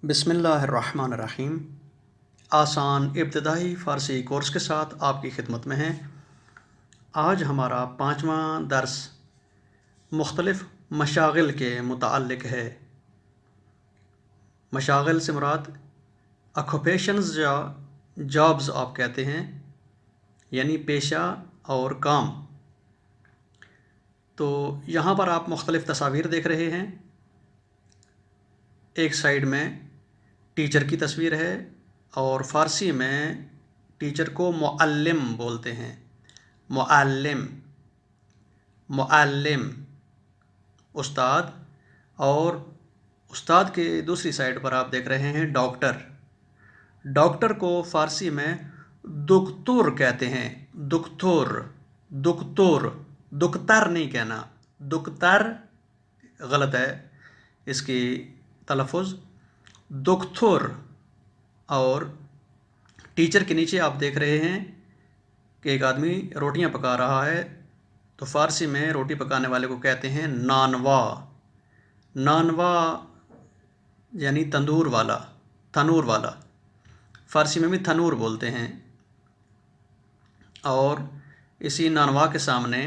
بسم اللہ الرحمن الرحیم۔ آسان ابتدائی فارسی کورس کے ساتھ آپ کی خدمت میں ہیں۔ آج ہمارا 5واں درس مختلف مشاغل کے متعلق ہے۔ مشاغل سے مراد آکوپیشنز یا جابز آپ کہتے ہیں، یعنی پیشہ اور کام۔ تو یہاں پر آپ مختلف تصاویر دیکھ رہے ہیں۔ ایک سائیڈ میں ٹیچر کی تصویر ہے اور فارسی میں ٹیچر کو معلم بولتے ہیں۔ معلم، معلم استاد، اور استاد کے دوسری سائڈ پر آپ دیکھ رہے ہیں ڈاکٹر۔ ڈاکٹر کو فارسی میں دکتور کہتے ہیں۔ دکتور، دکتور، دکتر نہیں کہنا، دکتر غلط ہے اس کی تلفظ، دکتور۔ اور ٹیچر کے نیچے آپ دیکھ رہے ہیں کہ ایک آدمی روٹیاں پکا رہا ہے، تو فارسی میں روٹی پکانے والے کو کہتے ہیں نانوا۔ نانوا یعنی تندور والا، تنور والا، فارسی میں بھی تنور بولتے ہیں۔ اور اسی نانوا کے سامنے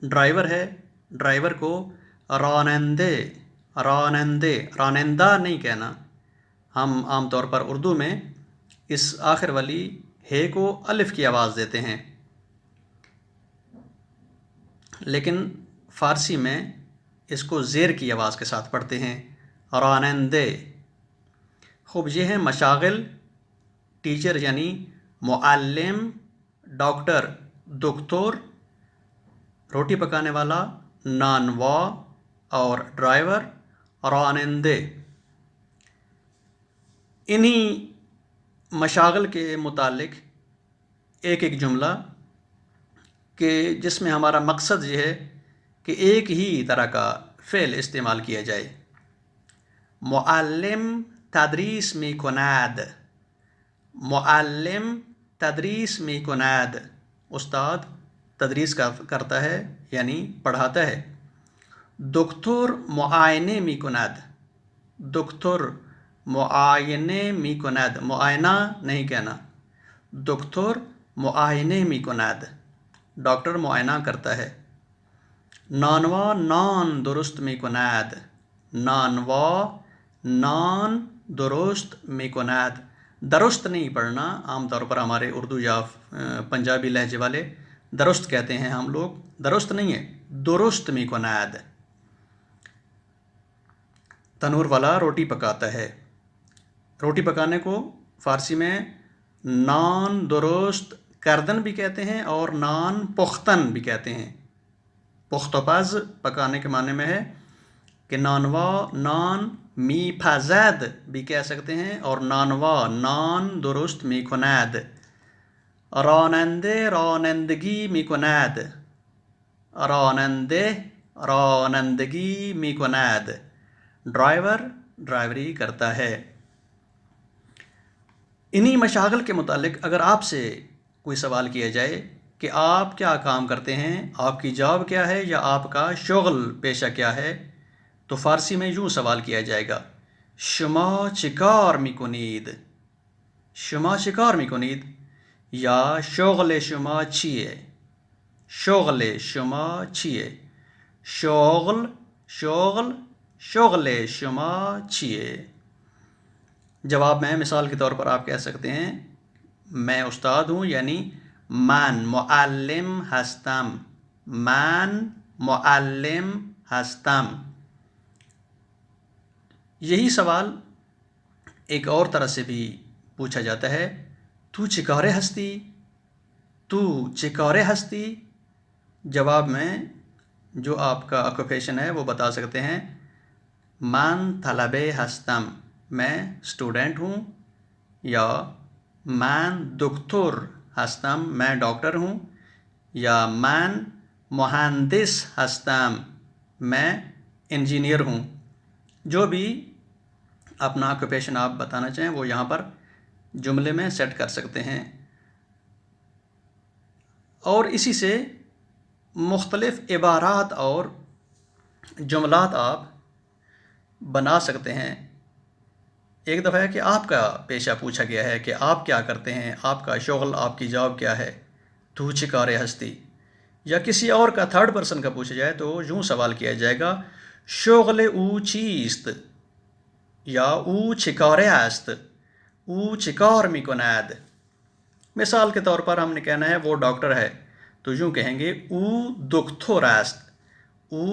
ڈرائیور ہے، ڈرائیور کو رانندے، رانندے، رانندہ نہیں کہنا۔ ہم عام طور پر اردو میں اس آخر والی ہے کو الف کی آواز دیتے ہیں، لیکن فارسی میں اس کو زیر کی آواز کے ساتھ پڑھتے ہیں، رانندے۔ خوب، یہ ہیں مشاغل۔ ٹیچر یعنی معلم، ڈاکٹر دکتور، روٹی پکانے والا نانوا، اور ڈرائیور رانندے۔ انہی مشاغل کے متعلق ایک ایک جملہ کہ جس میں ہمارا مقصد یہ ہے کہ ایک ہی طرح کا فعل استعمال کیا جائے۔ معلم تدریس میکند، معلم تدریس میکند، استاد تدریس کرتا ہے یعنی پڑھاتا ہے۔ دکتور معائنے میکند، دکتور معائنے میکند، معائنہ نہیں کہنا، دکتور معائنے میکند، ڈاکٹر معائنہ کرتا ہے۔ نانوا نان درست میکند، نانوا نان درست میکند۔ درست نہیں پڑھنا، عام طور پر ہمارے اردو یا پنجابی لہجے والے درست کہتے ہیں، ہم لوگ درست نہیں ہے، درست میکند۔ تنور والا روٹی پکاتا ہے۔ روٹی پکانے کو فارسی میں نان درست کردن بھی کہتے ہیں اور نان پختن بھی کہتے ہیں۔ پختپز پکانے کے معنی میں ہے کہ نانوا نان می پزد بھی کہہ سکتے ہیں، اور نانوا نان درست می کند۔ راننده رانندگی می کند، راننده رانندگی می کند، ڈرائیور ڈرائیوری کرتا ہے۔ انہی مشاغل کے متعلق اگر آپ سے کوئی سوال کیا جائے کہ آپ کیا کام کرتے ہیں، آپ کی جاب کیا ہے، یا آپ کا شغل پیشہ کیا ہے، تو فارسی میں یوں سوال کیا جائے گا، شما چیکار میکنید؟ شما چیکار میکنید؟ یا شغل شما چیه؟ شغل شما چیه؟ شغل، شغل، شغل شما چیه؟ جواب میں مثال کے طور پر آپ کہہ سکتے ہیں میں استاد ہوں، یعنی من معلم هستم، من معلم هستم۔ یہی سوال ایک اور طرح سے بھی پوچھا جاتا ہے، تو چیکارے ہستی؟ تو چیکارے ہستی؟ جواب میں جو آپ کا آکوپیشن ہے وہ بتا سکتے ہیں، من طلبه هستم، میں اسٹوڈنٹ ہوں، یا من دکتور هستم، میں ڈاکٹر ہوں، یا من مهندس هستم، میں انجینئر ہوں۔ جو بھی اپنا آکوپیشن آپ بتانا چاہیں وہ یہاں پر جملے میں سیٹ کر سکتے ہیں، اور اسی سے مختلف عبارات اور جملات آپ بنا سکتے ہیں۔ ایک دفعہ ہے کہ آپ کا پیشہ پوچھا گیا ہے کہ آپ کیا کرتے ہیں، آپ کا شغل، آپ کی جاب کیا ہے، تو چکار ہستی. یا کسی اور کا تھرڈ پرسن کا پوچھا جائے تو یوں سوال کیا جائے گا، شغل او چیست یا او چکار است، او چکار میکند. مثال کے طور پر ہم نے کہنا ہے وہ ڈاکٹر ہے تو یوں کہیں گے او دکتور است. او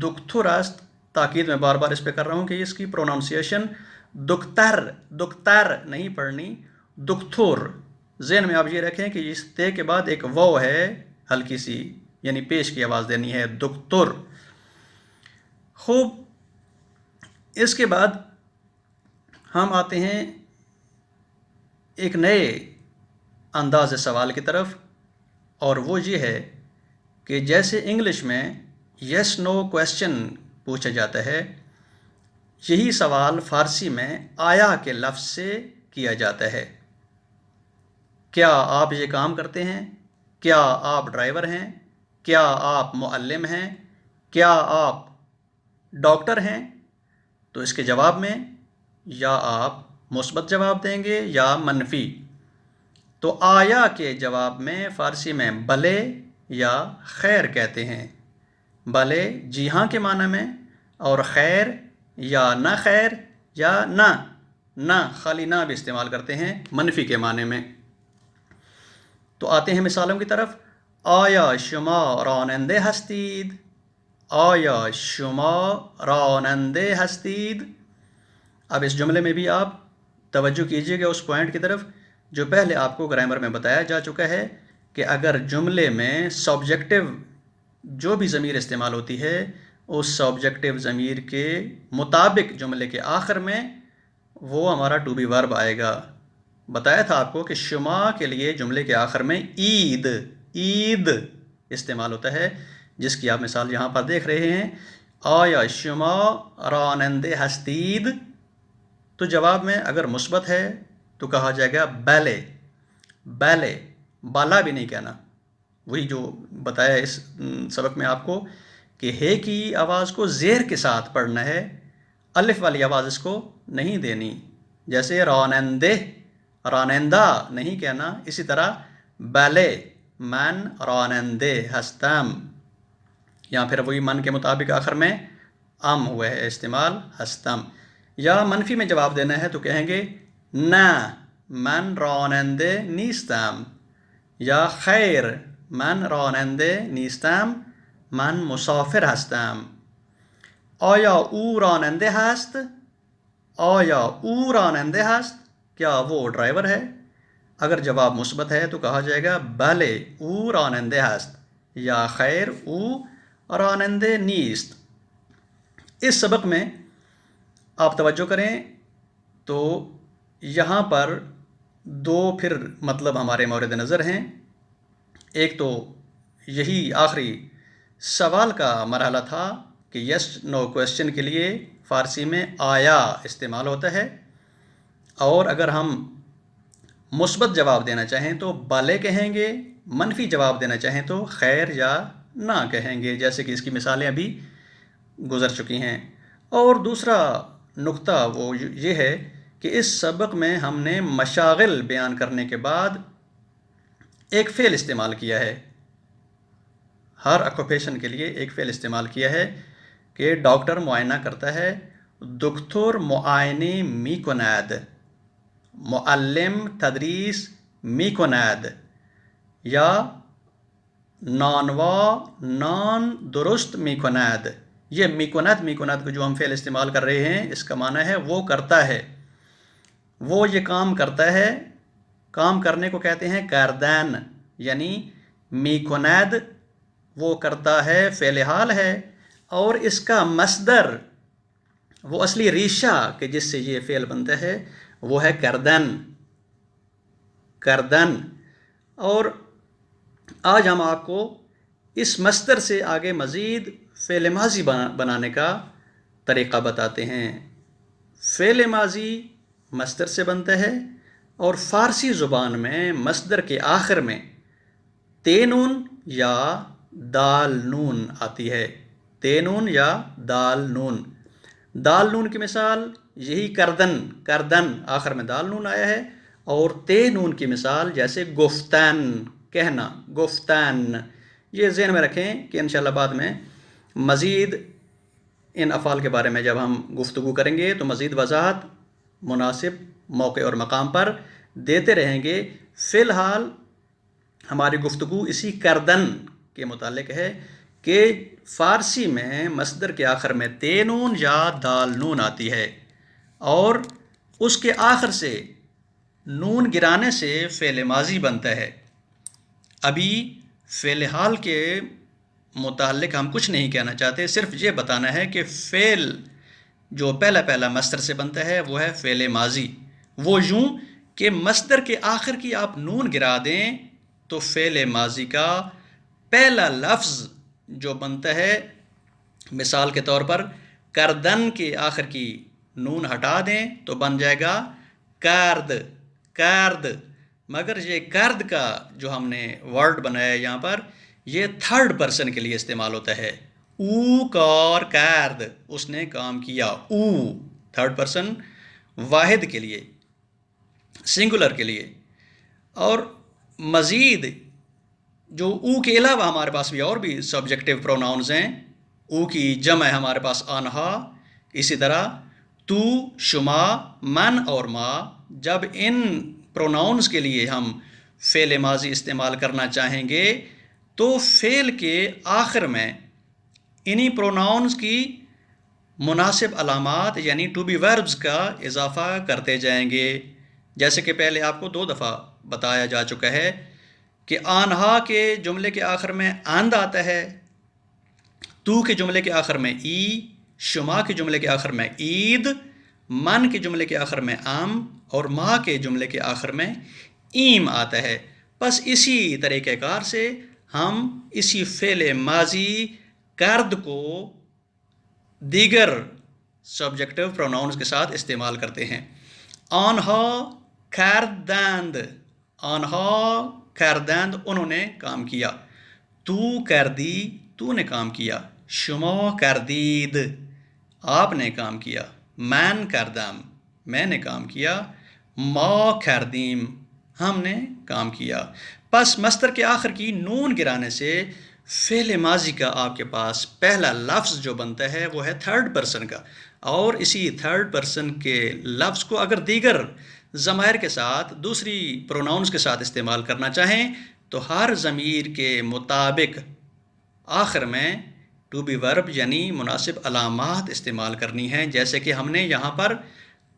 دکتور است. تاکید میں بار بار اس پہ کر رہا ہوں کہ اس کی پروننسیشن دکتر نہیں پڑھنی، دکتور. ذہن میں آپ یہ رکھیں کہ اس تے کے بعد ایک واو ہے ہلکی سی، یعنی پیش کی آواز دینی ہے، دکتور. خوب، اس کے بعد ہم آتے ہیں ایک نئے انداز سوال کی طرف، اور وہ یہ ہے کہ جیسے انگلش میں یس نو کویسچن پوچھا جاتا ہے، یہی سوال فارسی میں آیا کے لفظ سے کیا جاتا ہے. کیا آپ یہ کام کرتے ہیں؟ کیا آپ ڈرائیور ہیں؟ کیا آپ معلم ہیں؟ کیا آپ ڈاکٹر ہیں؟ تو اس کے جواب میں یا آپ مثبت جواب دیں گے یا منفی. تو آیا کے جواب میں فارسی میں بلے یا خیر کہتے ہیں. بلے جی ہاں کے معنی میں، اور خیر یا نہ خیر یا نہ خالی نہ بھی استعمال کرتے ہیں منفی کے معنی میں. تو آتے ہیں مثالوں کی طرف. آیا شما راننده هستید؟ آیا شما راننده هستید؟ اب اس جملے میں بھی آپ توجہ کیجئے گا اس پوائنٹ کی طرف جو پہلے آپ کو گرامر میں بتایا جا چکا ہے کہ اگر جملے میں سبجیکٹو جو بھی ضمیر استعمال ہوتی ہے اس سبجیکٹو ضمیر کے مطابق جملے کے آخر میں وہ ہمارا ٹو بی ورب آئے گا. بتایا تھا آپ کو کہ شما کے لیے جملے کے آخر میں عید استعمال ہوتا ہے، جس کی آپ مثال یہاں پر دیکھ رہے ہیں. آیا شما راننده هستید؟ تو جواب میں اگر مثبت ہے تو کہا جائے گا بیلے. بالا بھی نہیں کہنا، وہی جو بتایا اس سبق میں آپ کو کہ ہے کی آواز کو زیر کے ساتھ پڑھنا ہے، الف والی آواز اس کو نہیں دینی. جیسے رانندہ نہیں کہنا، اسی طرح بیلے من رانندے ہستم، یا پھر وہی من کے مطابق آخر میں ام ہوا ہے استعمال ہستم. یا منفی میں جواب دینا ہے تو کہیں گے نہ من راننده نیستم، یا خیر من راننده نیستم، من مسافر هستم. آیا او راننده هست؟ آیا او راننده هست؟ کیا وہ ڈرائیور ہے؟ اگر جواب مثبت ہے تو کہا جائے گا بله او راننده هست، یا خیر او راننده نیست. اس سبق میں آپ توجہ کریں تو یہاں پر دو پھر مطلب ہمارے مورد نظر ہیں. ایک تو یہی آخری سوال کا مرحلہ تھا کہ یس نو کویسچن کے لیے فارسی میں آیا استعمال ہوتا ہے، اور اگر ہم مثبت جواب دینا چاہیں تو بالے کہیں گے، منفی جواب دینا چاہیں تو خیر یا نہ کہیں گے، جیسے کہ اس کی مثالیں ابھی گزر چکی ہیں. اور دوسرا نقطہ وہ یہ ہے کہ اس سبق میں ہم نے مشاغل بیان کرنے کے بعد ایک فعل استعمال کیا ہے. ہر آکوپیشن کے لیے ایک فعل استعمال کیا ہے کہ ڈاکٹر معائنہ کرتا ہے، دکتور معائنه میکند، معلم تدریس میکند، یا نانوا نان درست میکند. یہ میکند کو جو ہم فعل استعمال کر رہے ہیں اس کا معنی ہے وہ کرتا ہے، وہ یہ کام کرتا ہے. کام کرنے کو کہتے ہیں کردن، یعنی میکند وہ کرتا ہے، فعل حال ہے، اور اس کا مصدر وہ اصلی ریشہ کہ جس سے یہ فعل بنتا ہے وہ ہے کردن. اور آج ہم آپ کو اس مصدر سے آگے مزید فعل ماضی بنانے کا طریقہ بتاتے ہیں. فعل ماضی مصدر سے بنتا ہے، اور فارسی زبان میں مصدر کے آخر میں تینون یا دال نون آتی ہے. تینون یا دال نون. دال نون کی مثال یہی کردن، کردن آخر میں دال نون آیا ہے، اور تے نون کی مثال جیسے گفتن، کہنا، گفتن. یہ ذہن میں رکھیں کہ انشاءاللہ بعد میں مزید ان افعال کے بارے میں جب ہم گفتگو کریں گے تو مزید وضاحت مناسب موقع اور مقام پر دیتے رہیں گے. فی الحال ہماری گفتگو اسی کردن کے متعلق ہے کہ فارسی میں مصدر کے آخر میں تے نون یا دال نون آتی ہے، اور اس کے آخر سے نون گرانے سے فعل ماضی بنتا ہے. ابھی فعل حال کے متعلق ہم کچھ نہیں کہنا چاہتے، صرف یہ بتانا ہے کہ فعل جو پہلا مصدر سے بنتا ہے وہ ہے فعل ماضی. وہ یوں کہ مصدر کے آخر کی آپ نون گرا دیں تو فعل ماضی کا پہلا لفظ جو بنتا ہے، مثال کے طور پر کردن کے آخر کی نون ہٹا دیں تو بن جائے گا کرد، کرد. مگر یہ کرد کا جو ہم نے ورڈ بنایا ہے یہاں پر، یہ تھرڈ پرسن کے لیے استعمال ہوتا ہے. او کار کرد، اس نے کام کیا. او تھرڈ پرسن واحد کے لیے، سنگولر کے لیے. اور مزید جو او کے علاوہ ہمارے پاس بھی اور بھی سبجیکٹیو پروناؤنز ہیں. او کی جمع ہے ہمارے پاس آنہا. اسی طرح تو، شما، من اور ما. جب ان پروناؤنز کے لیے ہم فعل ماضی استعمال کرنا چاہیں گے تو فعل کے آخر میں انہی پروناؤنز کی مناسب علامات یعنی ٹو بی وربز کا اضافہ کرتے جائیں گے. جیسے کہ پہلے آپ کو 2 دفعہ بتایا جا چکا ہے کہ آنہا کے جملے کے آخر میں اند آتا ہے، تو کے جملے کے آخر میں ای، شما کے جملے کے آخر میں عید، من کے جملے کے آخر میں ام، اور ما کے جملے کے آخر میں ایم آتا ہے. بس اسی طریقہ کار سے ہم اسی فعل ماضی کرد کو دیگر سبجیکٹیو پروناؤنز کے ساتھ استعمال کرتے ہیں. آنہا کردند، آنہا کردند، انہوں نے کام کیا. تو کردی، تو نے کام کیا. شما کردید، آپ نے کام کیا. من کردم، میں نے کام کیا. ما کردیم، ہم نے کام کیا. پس مصدر کے آخر کی نون گرانے سے فعل ماضی کا آپ کے پاس پہلا لفظ جو بنتا ہے وہ ہے تھرڈ پرسن کا. اور اسی تھرڈ پرسن کے لفظ کو اگر دیگر ضمائر کے ساتھ، دوسری پروناؤنز کے ساتھ استعمال کرنا چاہیں تو ہر ضمیر کے مطابق آخر میں ٹو بی ورب یعنی مناسب علامات استعمال کرنی ہیں، جیسے کہ ہم نے یہاں پر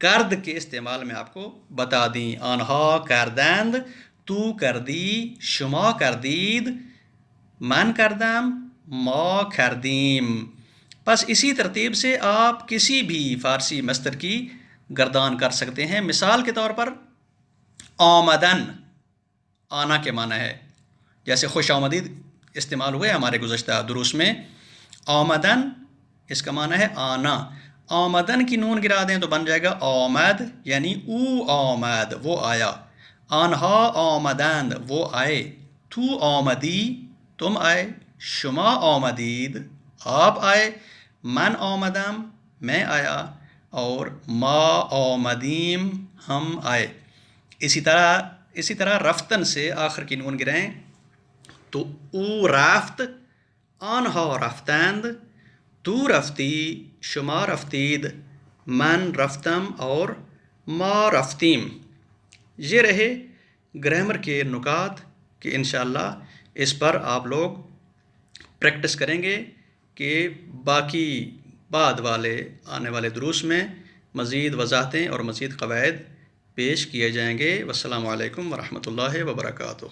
کرد کے استعمال میں آپ کو بتا دیں. آنہا کردند، تو کردی، شما کردید، من کردم، ما کردیم. پس اسی ترتیب سے آپ کسی بھی فارسی مصدر کی گردان کر سکتے ہیں. مثال کے طور پر آمدن آنا کے معنی ہے، جیسے خوش آمدید استعمال ہوئے ہمارے گزشتہ دروس میں. آمدن اس کا معنی ہے آنا. آمدن کی نون گرا دیں تو بن جائے گا آمد، یعنی او آمد، وہ آیا. آنہا آمدند، وہ آئے. تو آمدی، تم آئے. شما آمدید، آپ آئے. من آمدم، میں آیا. اور ما آمدیم، ہم آئے. اسی طرح رفتن سے آخر کی نون گرائیں تو او رفت، آنہا رفتند، تو رفتی، شما رفتید، من رفتم اور ما رفتیم. یہ رہے گرامر کے نکات کہ انشاءاللہ اس پر آپ لوگ پریکٹس کریں گے کہ باقی بعد والے آنے والے دروس میں مزید وضاحتیں اور مزید قواعد پیش کیے جائیں گے. والسلام علیکم ورحمۃ اللہ وبرکاتہ.